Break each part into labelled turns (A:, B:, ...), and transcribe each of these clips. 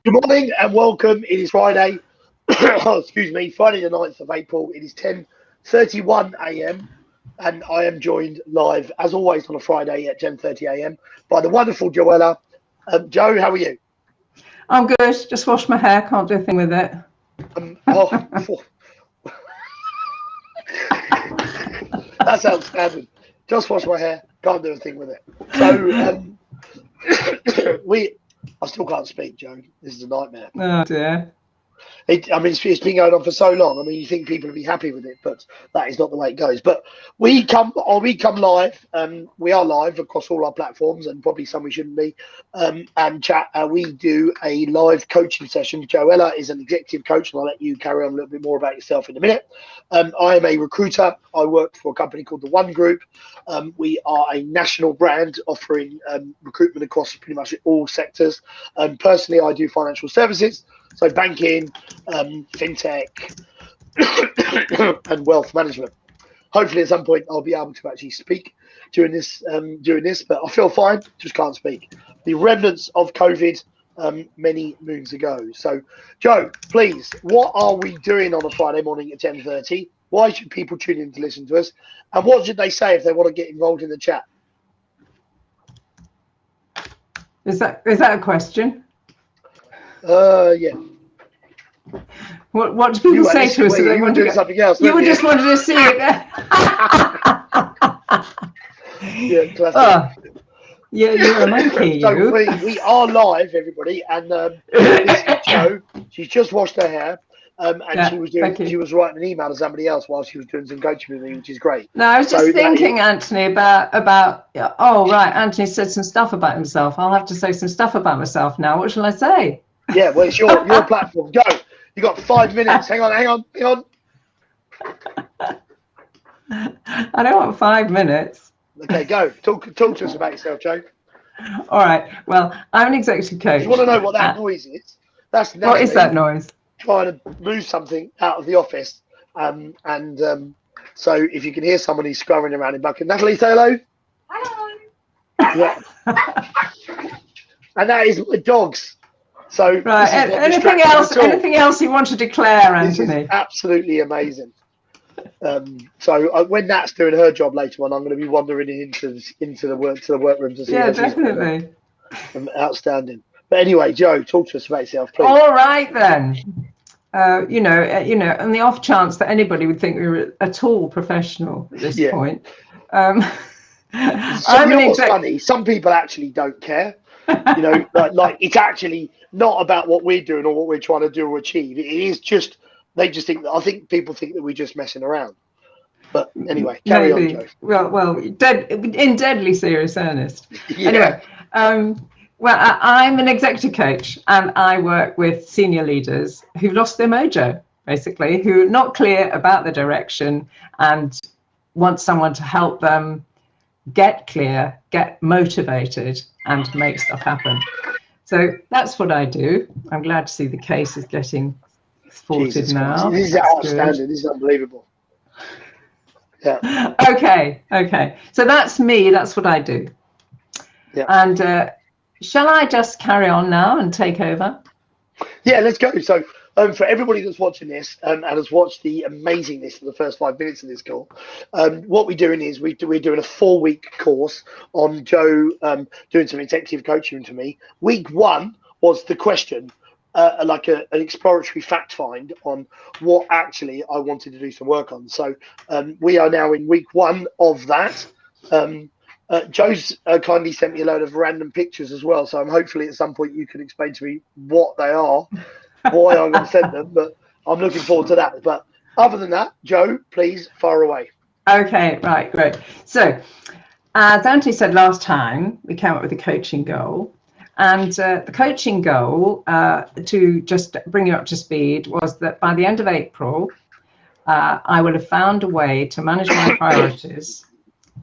A: Good morning and welcome. It is Friday, excuse me, Friday the 9th of April. It is 10:31 a.m. and I am joined live, as always, on a Friday at 10:30 a.m. by the wonderful Joella. Joe, how are you?
B: I'm good. Just washed my hair. Can't do a thing with it.
A: That's outstanding. Just washed my hair. Can't do a thing with it. So I still can't speak, Joe. This is a nightmare.
B: Oh dear.
A: It's been going on for so long. I mean, you think people will be happy with it, but that is not the way it goes. But we come live. We are live across all our platforms, and probably some we shouldn't be. And chat. We do a live coaching session. Joella is an executive coach, and I'll let you carry on a little bit more about yourself in a minute. I am a recruiter. I work for a company called the One Group. We are a national brand offering recruitment across pretty much all sectors. Personally, I do financial services. So banking, fintech, and wealth management. Hopefully, at some point, I'll be able to actually speak during this. But I feel fine, just can't speak. The remnants of COVID many moons ago. So, Joe, please, what are we doing on a Friday morning at 10:30? Why should people tune in to listen to us? And what should they say if they want to get involved in the chat?
B: Is that a question?
A: Yeah.
B: What do people say to us?
A: You were doing something else.
B: You just wanted to see it.
A: Yeah, classic.
B: Oh, yeah, you're a monkey.
A: So we are live, everybody, and this is Jo. She's just washed her hair, and yeah, she was writing an email to somebody else while she was doing some coaching with me, which is great.
B: No, I was just thinking, Anthony, about. Oh, right, Anthony said some stuff about himself. I'll have to say some stuff about myself now. What shall I say?
A: Yeah, well, it's your platform. Go. You got 5 minutes. Hang on.
B: I don't want 5 minutes.
A: Okay, go. Talk to us about yourself, Joe.
B: All right. Well, I'm an executive coach.
A: You want to know what that noise is? That's
B: what is that noise?
A: Trying to move something out of the office. So if you can hear somebody scurrying around in bucket, Natalie, say hello.
C: Hello.
A: Yeah. And that is my dogs. So
B: right. Anything else you want to declare, Anthony?
A: This is absolutely amazing. So when Nat's doing her job later on, I'm going to be wandering into the workroom to see.
B: Yeah, definitely.
A: Outstanding. But anyway, Joe, talk to us about yourself, please.
B: All right then. You know, on the off chance that anybody would think we were at all professional at this point.
A: What's funny? Some people actually don't care. You know, like it's actually not about what we're doing or what we're trying to do or achieve. It is just they just think. I think people think that we're just messing around. But anyway, carry on, Joe.
B: Well, in deadly serious earnest. Yeah. Anyway, I'm an executive coach, and I work with senior leaders who've lost their mojo, basically, who are not clear about the direction and want someone to help them get clear, get motivated, and make stuff happen. So that's what I do. I'm glad to see the case is getting sorted now.
A: This is outstanding. This is unbelievable. Yeah.
B: Okay. So that's me. That's what I do.
A: Yeah.
B: And shall I just carry on now and take over?
A: Yeah, let's go. So for everybody that's watching this and has watched the amazingness of the first 5 minutes of this call, what we're doing is we're doing a 4-week course on Joe doing some executive coaching to me. Week 1 was the question, like an exploratory fact find on what actually I wanted to do some work on. So we are now in week 1 of that. Joe's kindly sent me a load of random pictures as well, so hopefully at some point you can explain to me what they are, why I'm going to send them, but I'm looking forward to that. But other than that, Joe, please fire away.
B: Okay, right, great. So as Antony said last time, we came up with a coaching goal. And the coaching goal, to just bring you up to speed, was that by the end of April, I would have found a way to manage my priorities.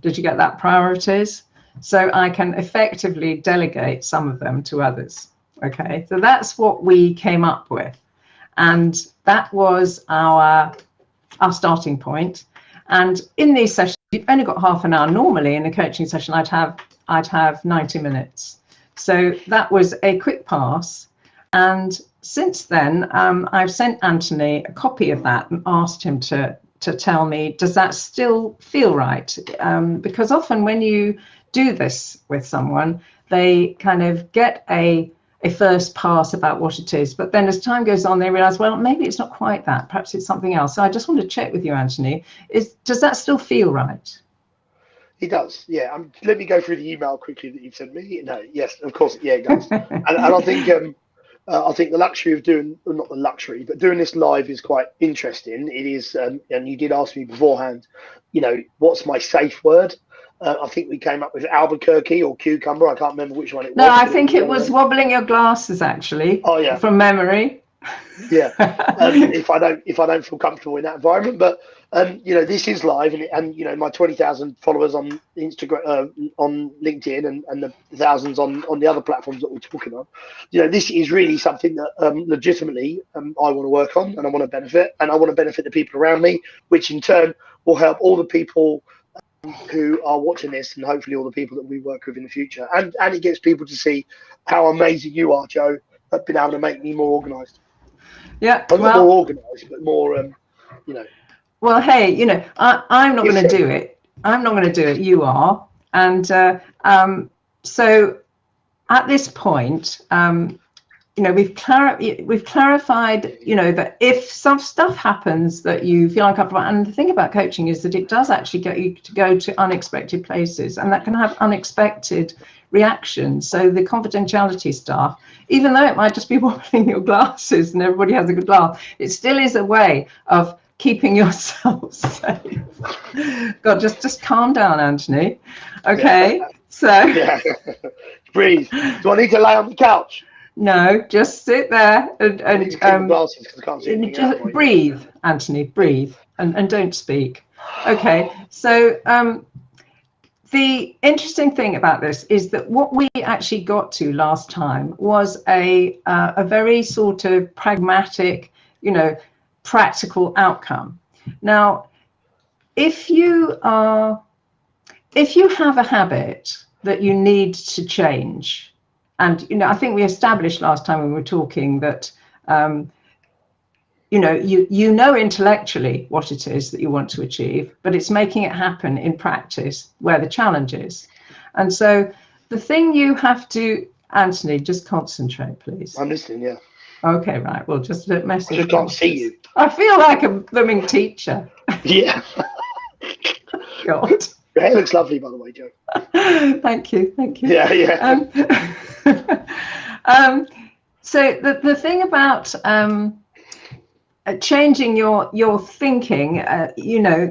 B: Did you get that? Priorities? So I can effectively delegate some of them to others. Okay, so that's what we came up with. And that was our starting point. And in these sessions, you've only got half an hour. Normally in a coaching session, I'd have 90 minutes. So that was a quick pass. And since then, I've sent Antony a copy of that and asked him to tell me, does that still feel right? Because often when you do this with someone, they kind of get a first pass about what it is, but then as time goes on, they realize, well, maybe it's not quite that, perhaps it's something else. So I just want to check with you, Antony, does that still feel right?
A: It does, yeah. Let me go through the email quickly that you've sent me. No, yes, of course, yeah, it does. and I think the luxury of doing, well, not the luxury, but doing this live is quite interesting. It is, and you did ask me beforehand, what's my safe word? I think we came up with Albuquerque or cucumber. I can't remember which one it was.
B: No, I think it was wobbling your glasses, actually.
A: Oh yeah,
B: from memory.
A: Yeah, if I don't feel comfortable in that environment, but this is live, and my 20,000 followers on Instagram, on LinkedIn, and the thousands on the other platforms that we're talking on. This is really something that legitimately I want to work on, and I want to benefit, and I want to benefit the people around me, which in turn will help all the people who are watching this, and hopefully all the people that we work with in the future, and it gets people to see how amazing you are, Joe, have been able to make me more organised.
B: Yeah,
A: well, not more organised, but more,
B: Well, hey, I'm not going to do it. I'm not going to do it. You are, and so at this point, we've clarified, that if some stuff happens that you feel uncomfortable, and the thing about coaching is that it does actually get you to go to unexpected places, and that can have unexpected reactions. So the confidentiality stuff, even though it might just be wobbling your glasses and everybody has a good laugh, it still is a way of keeping yourself safe. God, just calm down, Antony. Okay, yeah. So
A: yeah. Breathe. Do I need to lay on the couch?
B: No, just sit there and
A: glasses, 'cause I can't see
B: just breathe, Antony, breathe, and don't speak. Okay, so the interesting thing about this is that what we actually got to last time was a very sort of pragmatic, practical outcome. Now, if you have a habit that you need to change, and I think we established last time when we were talking that you know intellectually what it is that you want to achieve, but it's making it happen in practice where the challenge is. And so the thing you have to, Antony, just concentrate, please.
A: I'm listening, yeah.
B: Okay, right. Well, just don't mess with
A: I just can't see you.
B: I feel like a blooming teacher.
A: Yeah.
B: God.
A: Your hair looks lovely, by the way, Joe.
B: Thank you.
A: Yeah, yeah.
B: So the thing about changing your thinking,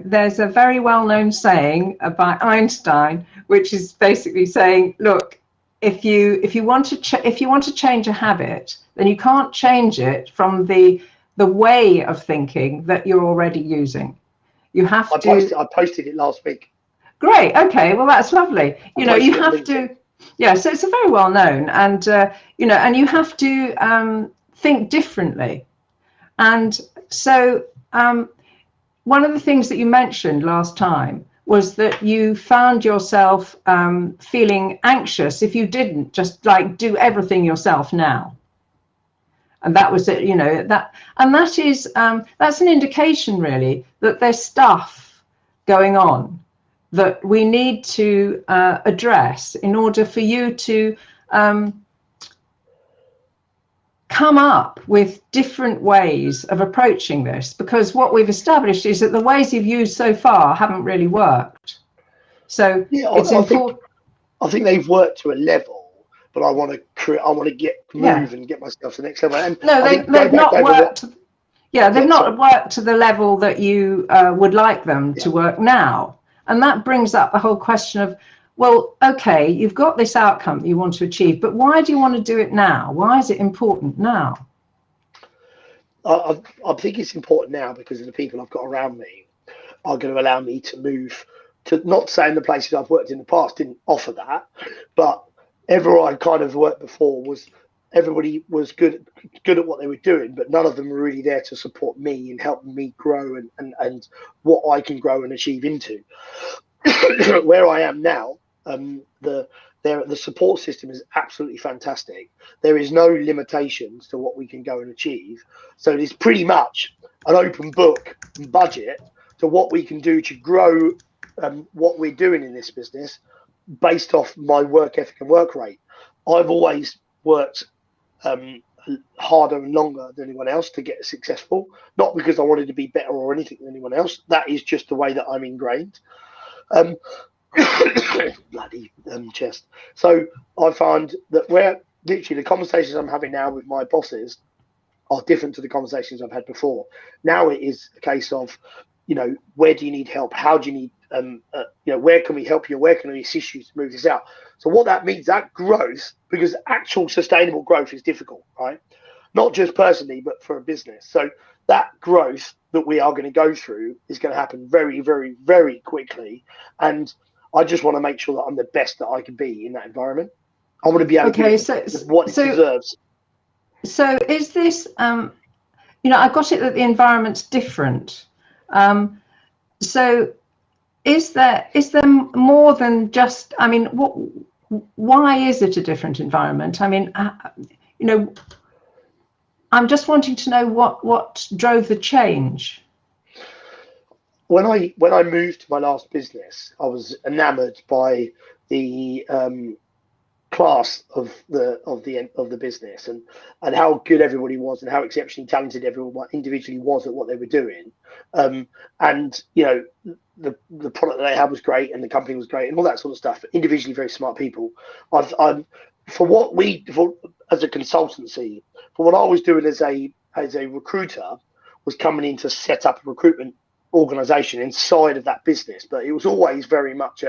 B: there's a very well-known saying by Einstein, which is basically saying, look, if you want to change a habit, then you can't change it from the way of thinking that you're already using. You have to.
A: I posted it last week.
B: Great. Okay. Well, that's lovely. You have to. Yeah. So it's a very well known, and and you have to think differently. And so one of the things that you mentioned last time was that you found yourself feeling anxious if you didn't just do everything yourself now. And that was it, that is that's an indication really that there's stuff going on that we need to address in order for you to come up with different ways of approaching this, because what we've established is that the ways you've used so far haven't really worked. So yeah, it's important.
A: I think they've worked to a level, but I want to move and get myself to the next level. And
B: no, they've not worked. They've not worked to the level that you would like them to work now. And that brings up the whole question of, well, okay, you've got this outcome that you want to achieve, but why do you want to do it now? Why is it important now?
A: I think it's important now because of the people I've got around me are going to allow me to move to, not saying the places I've worked in the past didn't offer that, but everywhere I kind of worked before was everybody was good at what they were doing, but none of them were really there to support me and help me grow and what I can grow and achieve into. Where I am now, the support system is absolutely fantastic. There is no limitations to what we can go and achieve. So it is pretty much an open book and budget to what we can do to grow what we're doing in this business based off my work ethic and work rate. I've always worked harder and longer than anyone else to get successful, not because I wanted to be better or anything than anyone else. That is just the way that I'm ingrained. Bloody chest. So I find that where literally the conversations I'm having now with my bosses are different to the conversations I've had before. Now it is a case of, where do you need help? How do you need, where can we help you? Where can we assist you to move this out? So what that means, that growth, because actual sustainable growth is difficult, right? Not just personally, but for a business. So that growth that we are going to go through is going to happen very, very, very quickly. And I just want to make sure that I'm the best that I can be in that environment. I want to be able to give it what it deserves.
B: So is this, I got it that the environment's different. So is there more than just, why is it a different environment? I'm just wanting to know what drove the change.
A: When I moved to my last business, I was enamored by the class of the business and how good everybody was and how exceptionally talented everyone individually was at what they were doing. And the product that they had was great and the company was great and all that sort of stuff. But individually, very smart people. As a consultancy, for what I was doing as a recruiter, was coming in to set up a recruitment organization inside of that business. But it was always very much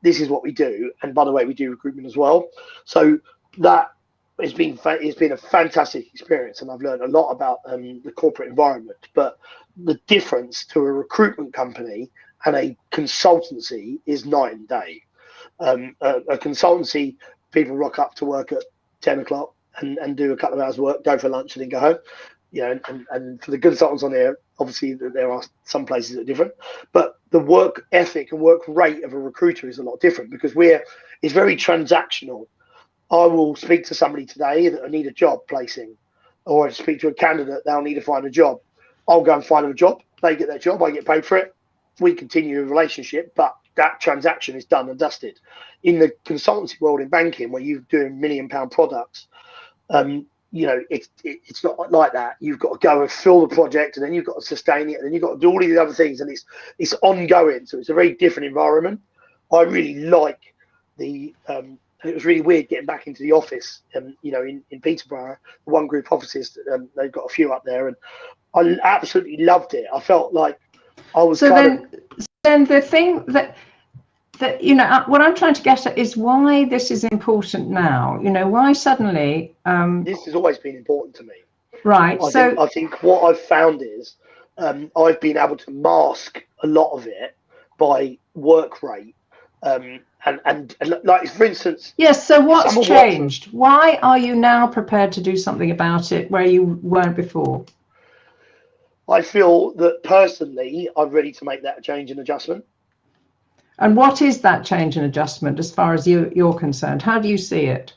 A: this is what we do, and by the way, we do recruitment as well. So that it's been a fantastic experience, and I've learned a lot about the corporate environment. But the difference to a recruitment company and a consultancy is night and day. A consultancy, people rock up to work at 10 o'clock and do a couple of hours work, go for lunch, and then go home. And for the consultants on there, obviously there are some places that are different, but the work ethic and work rate of a recruiter is a lot different because it's very transactional. I will speak to somebody today that I need a job placing, or I speak to a candidate, they'll need to find a job. I'll go and find them a job. They get their job, I get paid for it. We continue a relationship, but that transaction is done and dusted. In the consultancy world in banking, where you're doing £1 million products, it's not like that. You've got to go and fill the project, and then you've got to sustain it, and then you've got to do all these other things, and it's ongoing. So it's a very different environment. I really like the. It was really weird getting back into the office, in Peterborough, the One Group offices. They've got a few up there, and I absolutely loved it. I felt like I was. So
B: then the thing that what I'm trying to get at is why this is important now. Why suddenly
A: this has always been important to me,
B: right?
A: I think what I've found is I've been able to mask a lot of it by work rate and like, for instance,
B: yes. So what's changed? Why are you now prepared to do something about it where you weren't before?
A: I feel that personally I'm ready to make that change and adjustment.
B: And what is that change and adjustment as far as you're concerned? How do you see it?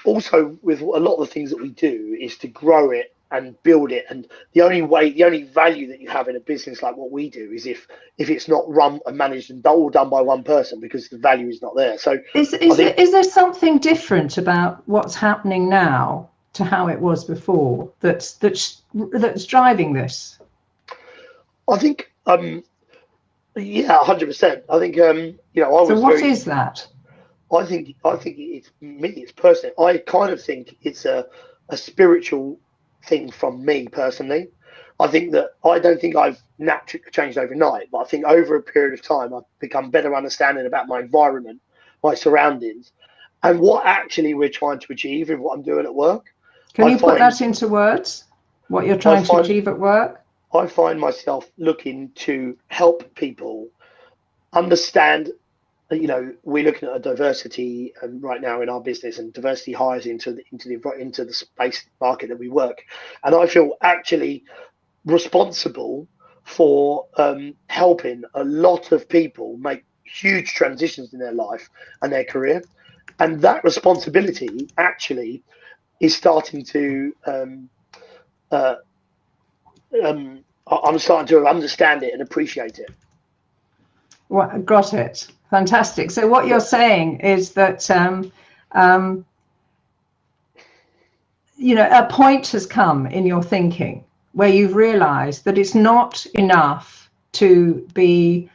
A: Also, with a lot of the things that we do is to grow it and build it. And the only value that you have in a business like what we do is if it's not run and managed and all done by one person, because the value is not there. So
B: is there something different about what's happening now to how it was before that's driving this?
A: I think. Yeah, 100%. I think
B: So what is that?
A: I think it's me. It's personal. I kind of think it's a spiritual thing from me personally. I think that I don't think I've naturally changed overnight, but I think over a period of time I've become better understanding about my environment, my surroundings, and what actually we're trying to achieve with what I'm doing at work.
B: Can you put that into words? What you're trying to achieve at work?
A: I find myself looking to help people understand. We're looking at a diversity right now in our business, and diversity hires into the space market that we work. And I feel actually responsible for helping a lot of people make huge transitions in their life and their career, and that responsibility actually is starting to I'm starting to understand it and appreciate it.
B: Well, got it. Fantastic. So what you're saying is that a point has come in your thinking where you've realized that it's not enough to be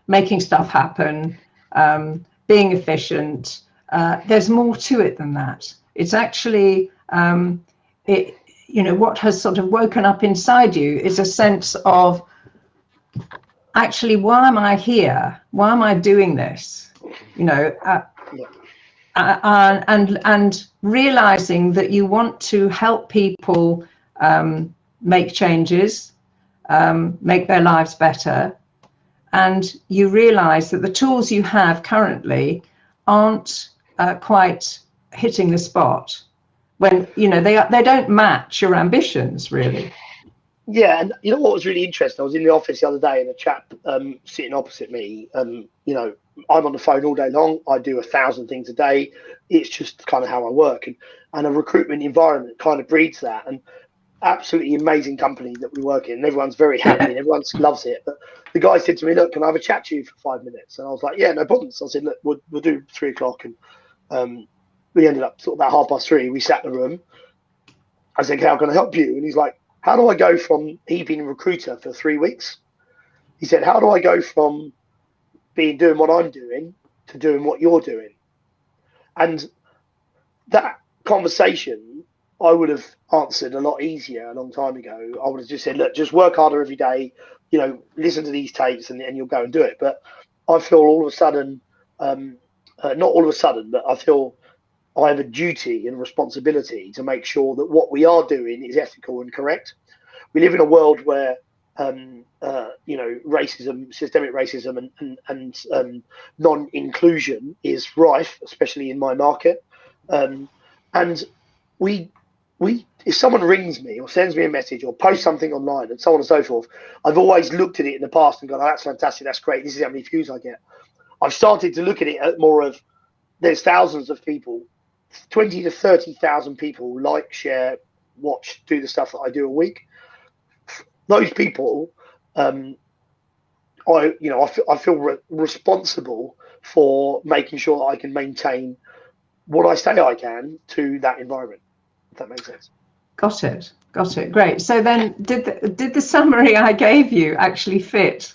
B: making stuff happen, being efficient. There's more to it than that. It's actually, what has sort of woken up inside you is a sense of, actually, why am I here? Why am I doing this? And realizing that you want to help people make changes, make their lives better, and you realize that the tools you have currently aren't quite hitting the spot when they don't match your ambitions, really.
A: Yeah, and you know what was really interesting? I was in the office the other day, and a chap sitting opposite me. I'm on the phone all day long. I do 1,000 things a day. It's just kind of how I work, and a recruitment environment kind of breeds that. And absolutely amazing company that we work in, and everyone's very happy and everyone loves it. But the guy said to me, "Look, can I have a chat to you for 5 minutes?" And I was like, "Yeah, no problem." So I said, "Look, we'll do 3 o'clock," and we ended up sort of about 3:30. We sat in the room. I said, "How can I help you?" And he's like, "How do I go from he being a recruiter for 3 weeks?" He said, "How do I go from doing what I'm doing to doing what you're doing?" And that conversation, I would have answered a lot easier a long time ago. I would have just said, "Look, just work harder every day, listen to these tapes and you'll go and do it." But I feel all of a sudden, not all of a sudden, but I feel I have a duty and responsibility to make sure that what we are doing is ethical and correct. We live in a world where, racism, systemic racism and non-inclusion is rife, especially in my market. And if someone rings me or sends me a message or posts something online and so on and so forth, I've always looked at it in the past and gone, "Oh, that's fantastic, that's great, this is how many views I get." I've started to look at it at more of, there's thousands of people, 20 to 30,000 people like, share, watch, do the stuff that I do a week. Those people, I feel responsible for making sure that I can maintain what I say I can to that environment, if that makes sense.
B: Got it. Great. So then did the summary I gave you actually fit?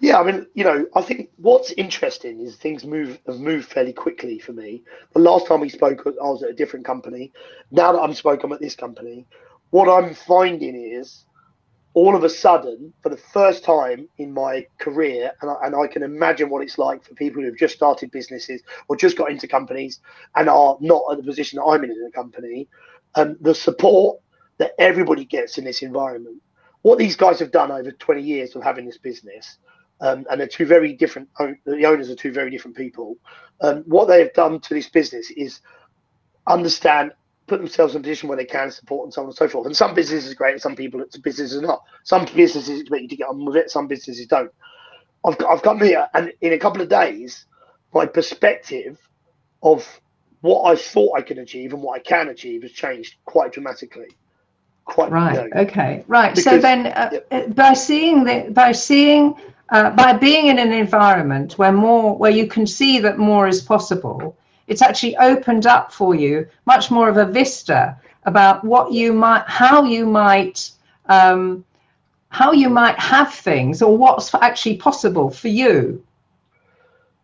A: Yeah, I mean, I think what's interesting is things have moved fairly quickly for me. The last time we spoke, I was at a different company. Now that I'm at this company, what I'm finding is, all of a sudden, for the first time in my career, and I can imagine what it's like for people who've just started businesses or just got into companies and are not at the position that I'm in a company, the support that everybody gets in this environment. What these guys have done over 20 years of having this business, and they're two very different, the owners are two very different people. What they have done to this business is understand, put themselves in a position where they can support and so on and so forth. And some businesses are great, and some businesses are not. Some businesses expect you to get on with it, some businesses don't. I've come here, and in a couple of days, my perspective of what I thought I could achieve and what I can achieve has changed quite dramatically.
B: Right. Okay. Right. Because, so then, by being in an environment where you can see that more is possible, it's actually opened up for you much more of a vista about how you might have things, or what's actually possible for you.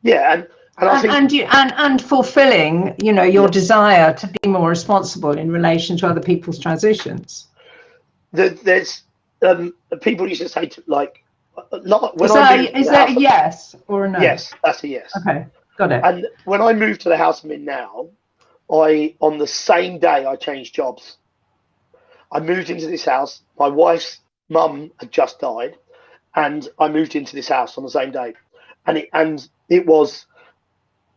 A: Yeah,
B: and fulfilling, your desire to be more responsible in relation to other people's transitions.
A: there's people used to say to, like when
B: is that a yes or a no?
A: Yes, that's a yes.
B: Okay, got it.
A: And when I moved to the house I'm in now, on the same day I changed jobs. I moved into this house. My wife's mum had just died, and I moved into this house on the same day, and it was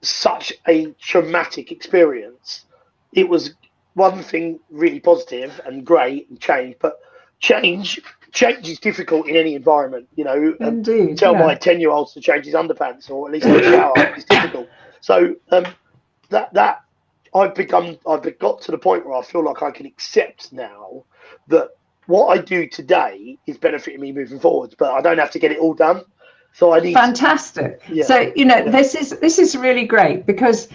A: such a traumatic experience. It was one thing really positive and great and change, but change is difficult in any environment.
B: Indeed,
A: tell my 10-year-old to change his underpants or at least have a shower. It's difficult. So that I've got to the point where I feel like I can accept now that what I do today is benefiting me moving forwards, but I don't have to get it all done. So I need
B: fantastic. So this is really great, because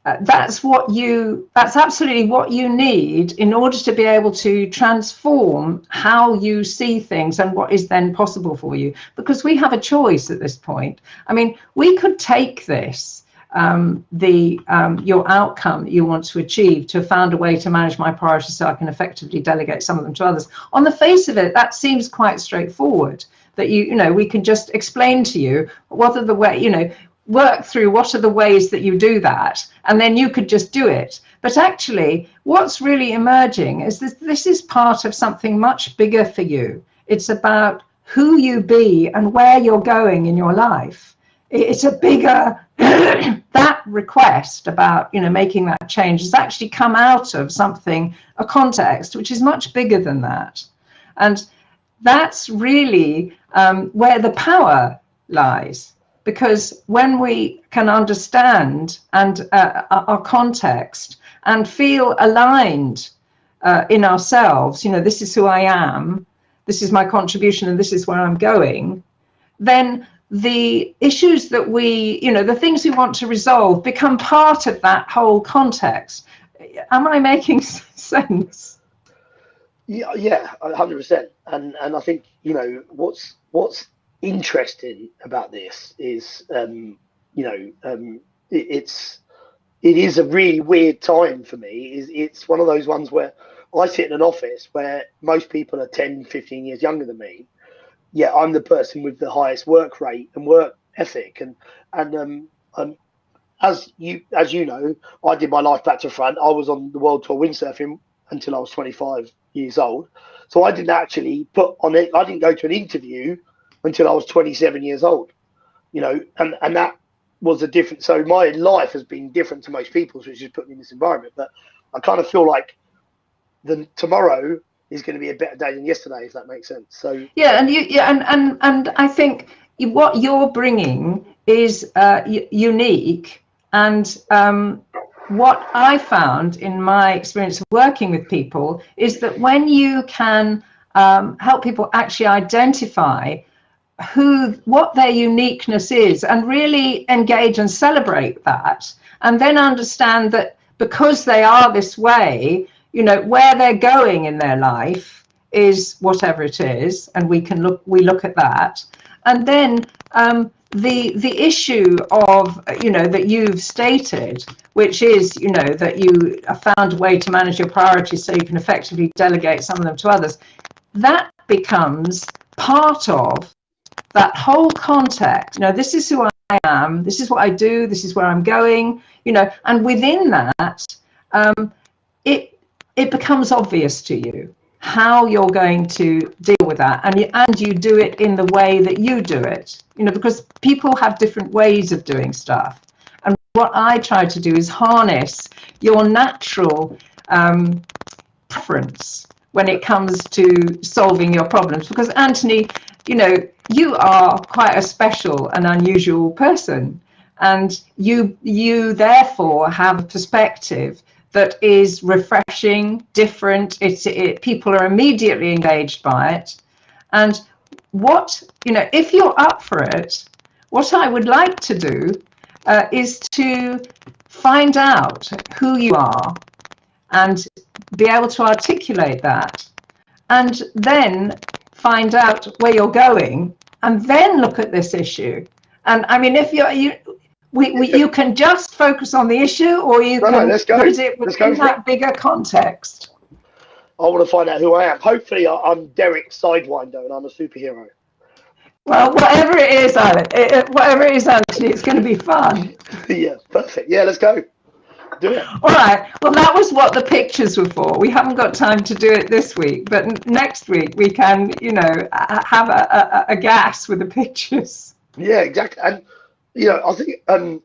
B: that's absolutely what you need in order to be able to transform how you see things and what is then possible for you, because we have a choice at this point. I mean, we could take this your outcome that you want to achieve, to found a way to manage my priorities so I can effectively delegate some of them to others. On the face of it, that seems quite straightforward, that we can just explain to you what are the way, work through what are the ways that you do that, and then you could just do it. But actually what's really emerging is this is part of something much bigger for you. It's about who you be and where you're going in your life. It's a bigger that request about making that change has actually come out of a context which is much bigger than that. And that's really where the power lies, because when we can understand and our context and feel aligned in ourselves, this is who I am, this is my contribution, and this is where I'm going, then the issues that the things we want to resolve become part of that whole context. Am I making sense?
A: Yeah, 100%. And I think what's interesting about this is it is a really weird time for me. It's one of those ones where I sit in an office where most people are 10, 15 years younger than me. Yeah, I'm the person with the highest work rate and work ethic, and as you know, I did my life back to front. I was on the world tour windsurfing until I was 25 years old, so I didn't actually put on it. I didn't go to an interview until I was 27 years old, and that was a different. So my life has been different to most people's, which has put me in this environment. But I kind of feel like tomorrow is going to be a better day than yesterday, if that makes sense. So
B: and I think what you're bringing is unique, and what I found in my experience of working with people is that when you can help people actually identify what their uniqueness is and really engage and celebrate that, and then understand that because they are this way, where they're going in their life is whatever it is, and we look at that, and then the issue of that you've stated, which is that you found a way to manage your priorities so you can effectively delegate some of them to others, that becomes part of that whole context. This is who I am, this is what I do, this is where I'm going, and within that it becomes obvious to you how you're going to deal with that, and you do it in the way that you do it, because people have different ways of doing stuff. And what I try to do is harness your natural preference when it comes to solving your problems, because Antony, you are quite a special and unusual person, and you therefore have a perspective that is refreshing, different. People are immediately engaged by it. And if you're up for it, what I would like to do is to find out who you are and be able to articulate that, and then find out where you're going, and then look at this issue. And I mean, if you can just focus on the issue, or you can
A: let's go.
B: put it within that bigger context.
A: I want to find out who I am. Hopefully, I'm Derek Sidewinder and I'm a superhero.
B: Well, whatever it is, whatever it is, Anthony, it's going to be fun.
A: Yeah, perfect. Yeah, let's go. Do it.
B: All right. Well, that was what the pictures were for. We haven't got time to do it this week, but next week we can, have a gas with the pictures.
A: Yeah, exactly. And I think I'm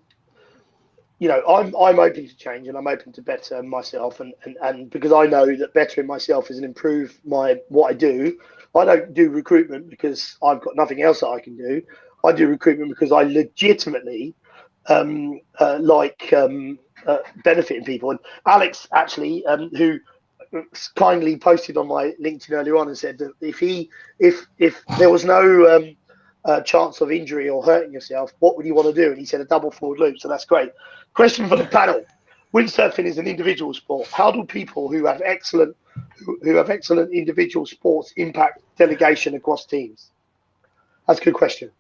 A: open to change and I'm open to better myself, and because I know that bettering myself is an improve what I do. I don't do recruitment because I've got nothing else that I can do. I do recruitment because I legitimately like benefiting people. And Alex actually, who kindly posted on my LinkedIn earlier on and said that if there was no chance of injury or hurting yourself, what would you want to do? And he said a double forward loop. So that's great. Question for the panel: windsurfing is an individual sport. How do people who have excellent individual sports impact delegation across teams? That's a good question.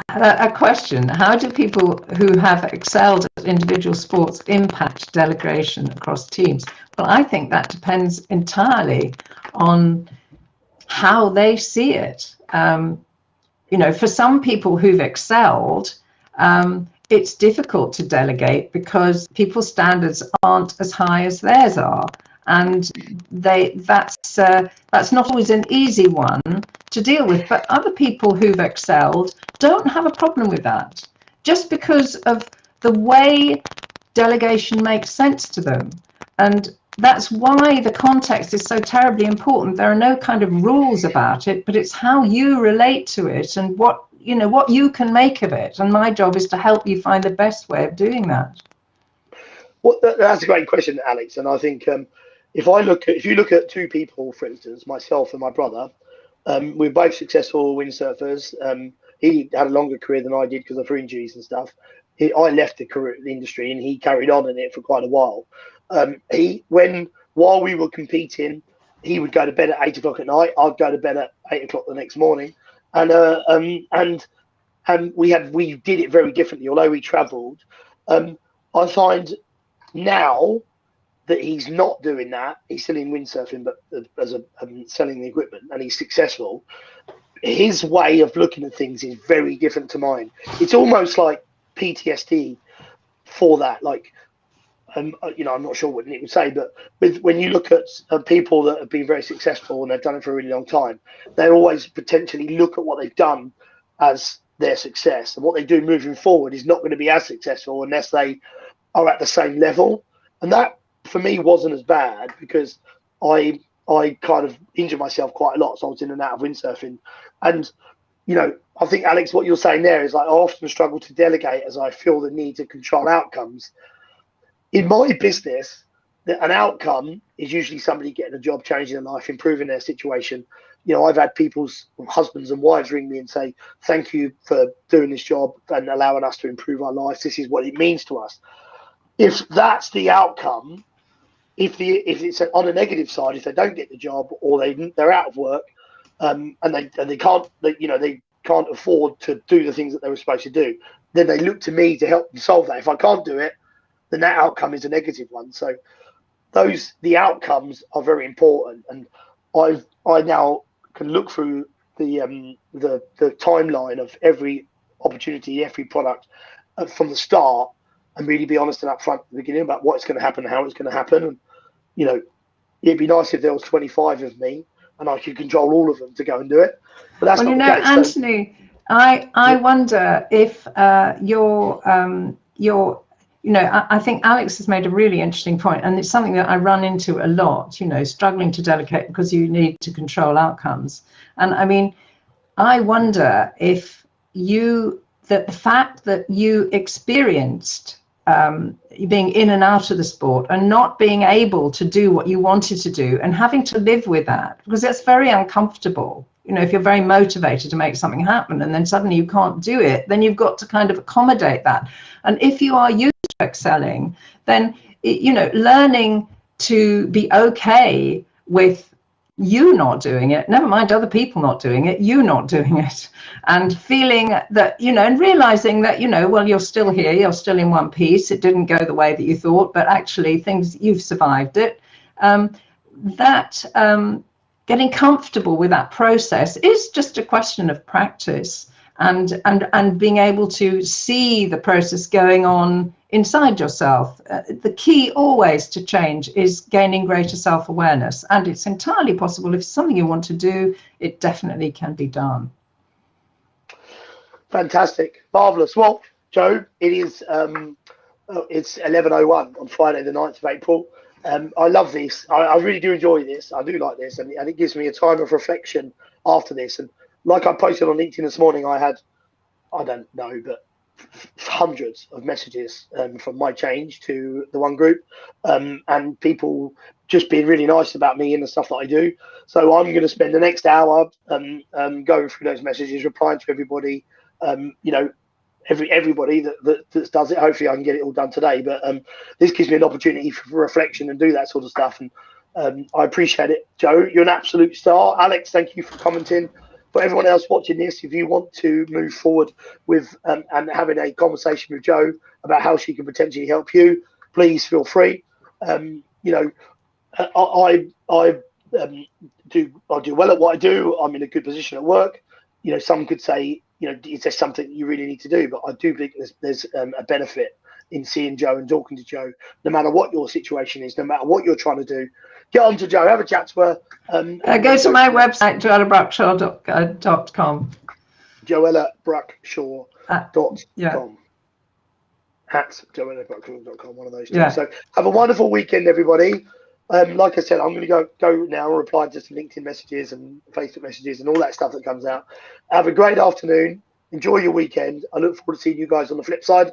B: A question: how do people who have excelled at individual sports impact delegation across teams? Well, I think that depends entirely on how they see it. For some people who've excelled, it's difficult to delegate because people's standards aren't as high as theirs are, and that's not always an easy one to deal with. But other people who've excelled don't have a problem with that, just because of the way delegation makes sense to them. And that's why the context is so terribly important. There are no kind of rules about it, but it's how you relate to it and what you can make of it. And my job is to help you find the best way of doing that.
A: Well, that's a great question, Alex. And I think if you look at two people, for instance, myself and my brother, we're both successful windsurfers. He had a longer career than I did because of injuries and stuff. I left the industry and he carried on in it for quite a while. While we were competing, he would go to bed at 8 o'clock at night. I'd go to bed at 8 o'clock the next morning, and we did it very differently. Although we travelled, I find now that he's not doing that. He's still in windsurfing, but as selling the equipment, and he's successful. His way of looking at things is very different to mine. It's almost like PTSD for that. Like, I'm not sure what Nick would say, but when you look at people that have been very successful and they've done it for a really long time, they always potentially look at what they've done as their success, and what they do moving forward is not going to be as successful unless they are at the same level. And that, for me, wasn't as bad because I kind of injured myself quite a lot, so I was in and out of windsurfing. And I think, Alex, what you're saying there is like, I often struggle to delegate as I feel the need to control outcomes. In my business, an outcome is usually somebody getting a job, changing their life, improving their situation. I've had people's husbands and wives ring me and say, thank you for doing this job and allowing us to improve our lives. This is what it means to us. If that's the outcome, if it's on a negative side, if they don't get the job or they're out of work, and they can't afford to do the things that they were supposed to do, then they look to me to help them solve that. If I can't do it, then that outcome is a negative one. So the outcomes are very important, and I now can look through the timeline of every opportunity, every product from the start, and really be honest and upfront at the beginning about what's going to happen, how it's going to happen. And it'd be nice if there was 25 of me and I could control all of them to go and do it. But that's not the case.
B: Anthony, I wonder if I think Alex has made a really interesting point, and it's something that I run into a lot, struggling to delegate because you need to control outcomes. And I mean, I wonder if the fact that you experienced being in and out of the sport and not being able to do what you wanted to do and having to live with that, because that's very uncomfortable. If you're very motivated to make something happen and then suddenly you can't do it, then you've got to kind of accommodate that. And if you are used to excelling, then, learning to be okay with you not doing it, never mind other people not doing it, you not doing it, and feeling that, and realizing that, well, you're still here, you're still in one piece, it didn't go the way that you thought, but actually you've survived it. that getting comfortable with that process is just a question of practice, and being able to see the process going on inside yourself. The key always to change is gaining greater self-awareness, and it's entirely possible. If it's something you want to do, it definitely can be done.
A: Fantastic, marvelous. Well, Joe, it is it's 11:01 on Friday, the 9th of April. I love this. I really do enjoy this. I do like this, and it gives me a time of reflection after this. And like I posted on LinkedIn this morning, I had, I don't know, but hundreds of messages from my change to the one group, and people just being really nice about me and the stuff that I do. So I'm going to spend the next hour going through those messages, replying to everybody. You know, everybody that does it. Hopefully I can get it all done today, but this gives me an opportunity for reflection and do that sort of stuff, and I appreciate it. Joe, you're an absolute star. Alex, thank you for commenting. For everyone else watching this, if you want to move forward with and having a conversation with Joe about how she can potentially help you, please feel free. You know, I do well at what I do. I'm in a good position at work. You know, some could say, you know, is there something you really need to do? But I do think there's a benefit in seeing Joe and talking to Joe, no matter what your situation is, no matter what you're trying to do. Get on to Joe, have a chat to her.
B: Go to my website, joellabruckshaw.com.
A: JoellaBruckshaw.com.
B: Yeah.
A: At JoellaBruckshaw.com, one of those two.
B: Yeah.
A: So have a wonderful weekend, everybody. Like I said, I'm going to go now and reply to some LinkedIn messages and Facebook messages and all that stuff that comes out. Have a great afternoon. Enjoy your weekend. I look forward to seeing you guys on the flip side.